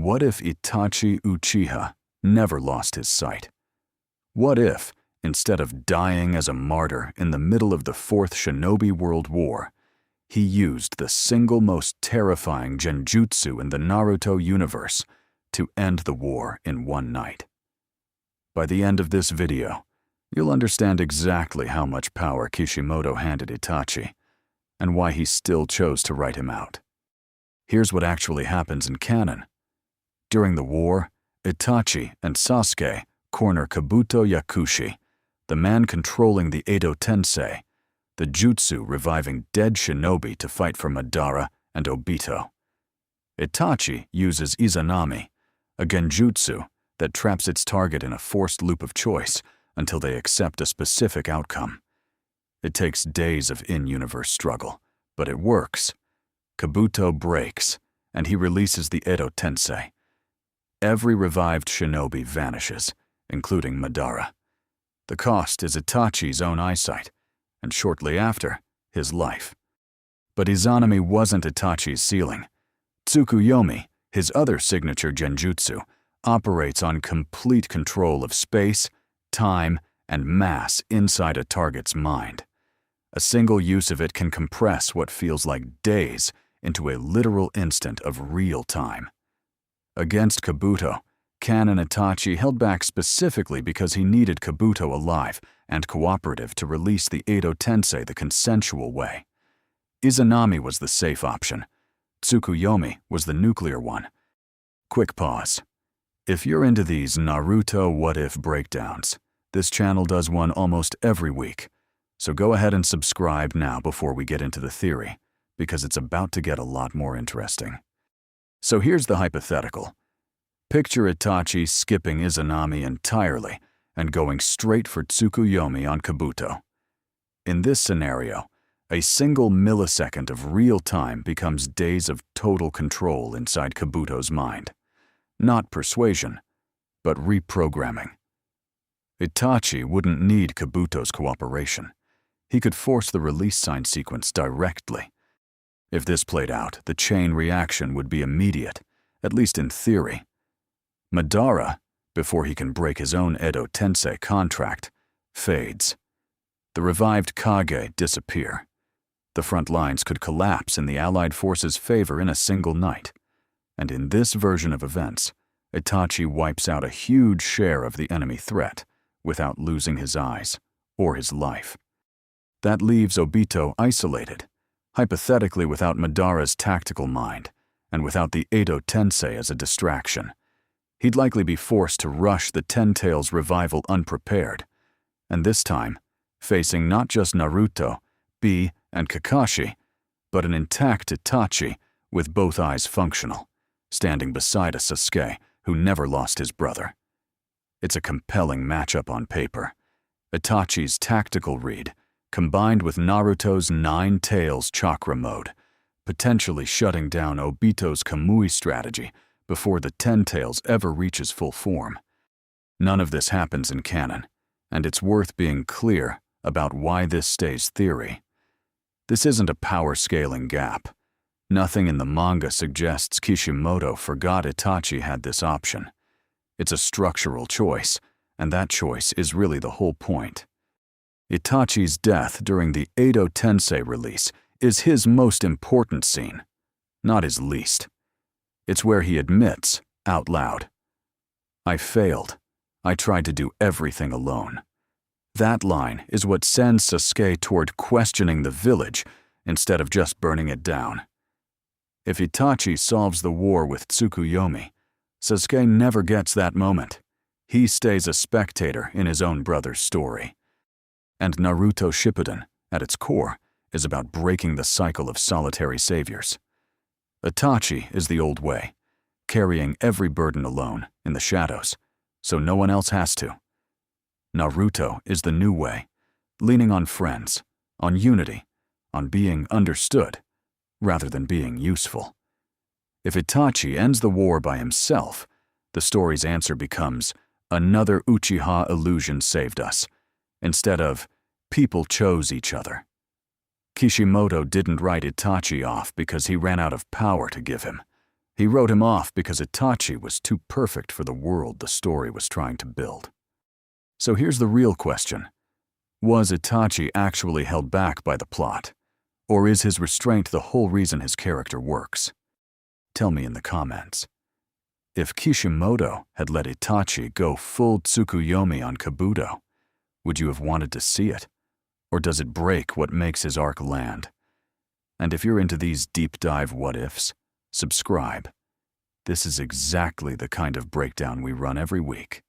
What if Itachi Uchiha never lost his sight? What if, instead of dying as a martyr in the middle of the Fourth Shinobi World War, he used the single most terrifying genjutsu in the Naruto universe to end the war in one night? By the end of this video, you'll understand exactly how much power Kishimoto handed Itachi, and why he still chose to write him out. Here's what actually happens in canon. During the war, Itachi and Sasuke corner Kabuto Yakushi, the man controlling the Edo Tensei, the jutsu reviving dead shinobi to fight for Madara and Obito. Itachi uses Izanami, a genjutsu that traps its target in a forced loop of choice until they accept a specific outcome. It takes days of in-universe struggle, but it works. Kabuto breaks, and he releases the Edo Tensei. Every revived shinobi vanishes, including Madara. The cost is Itachi's own eyesight, and shortly after, his life. But Izanami wasn't Itachi's ceiling. Tsukuyomi, his other signature genjutsu, operates on complete control of space, time, and mass inside a target's mind. A single use of it can compress what feels like days into a literal instant of real time. Against Kabuto, canon Itachi held back specifically because he needed Kabuto alive and cooperative to release the Edo Tensei the consensual way. Izanami was the safe option. Tsukuyomi was the nuclear one. Quick pause. If you're into these Naruto what-if breakdowns, this channel does one almost every week. So go ahead and subscribe now before we get into the theory, because it's about to get a lot more interesting. So here's the hypothetical. Picture Itachi skipping Izanami entirely and going straight for Tsukuyomi on Kabuto. In this scenario, a single millisecond of real time becomes days of total control inside Kabuto's mind. Not persuasion, but reprogramming. Itachi wouldn't need Kabuto's cooperation. He could force the release sign sequence directly. If this played out, the chain reaction would be immediate, at least in theory. Madara, before he can break his own Edo Tensei contract, fades. The revived Kage disappear. The front lines could collapse in the Allied forces' favor in a single night. And in this version of events, Itachi wipes out a huge share of the enemy threat without losing his eyes or his life. That leaves Obito isolated, hypothetically without Madara's tactical mind and without the Edo Tensei as a distraction. He'd likely be forced to rush the Ten Tails revival unprepared, and this time, facing not just Naruto, B, and Kakashi, but an intact Itachi with both eyes functional, standing beside a Sasuke who never lost his brother. It's a compelling matchup on paper. Itachi's tactical read, combined with Naruto's Nine Tails chakra mode, potentially shutting down Obito's Kamui strategy before the Ten Tails ever reaches full form. None of this happens in canon, and it's worth being clear about why this stays theory. This isn't a power-scaling gap. Nothing in the manga suggests Kishimoto forgot Itachi had this option. It's a structural choice, and that choice is really the whole point. Itachi's death during the Edo Tensei release is his most important scene, not his least. It's where he admits, out loud, "I failed. I tried to do everything alone." That line is what sends Sasuke toward questioning the village instead of just burning it down. If Itachi solves the war with Tsukuyomi, Sasuke never gets that moment. He stays a spectator in his own brother's story. And Naruto Shippuden, at its core, is about breaking the cycle of solitary saviors. Itachi is the old way, carrying every burden alone in the shadows, so no one else has to. Naruto is the new way, leaning on friends, on unity, on being understood, rather than being useful. If Itachi ends the war by himself, the story's answer becomes, another Uchiha illusion saved us, instead of, people chose each other. Kishimoto didn't write Itachi off because he ran out of power to give him, He wrote him off because Itachi was too perfect for the world the story was trying to build. So here's the real question. Was Itachi actually held back by the plot? Or is his restraint the whole reason his character works? Tell me in the comments. If Kishimoto had let Itachi go full Tsukuyomi on Kabuto, would you have wanted to see it? Or does it break what makes his arc land? And if you're into these deep dive what-ifs, subscribe. This is exactly the kind of breakdown we run every week.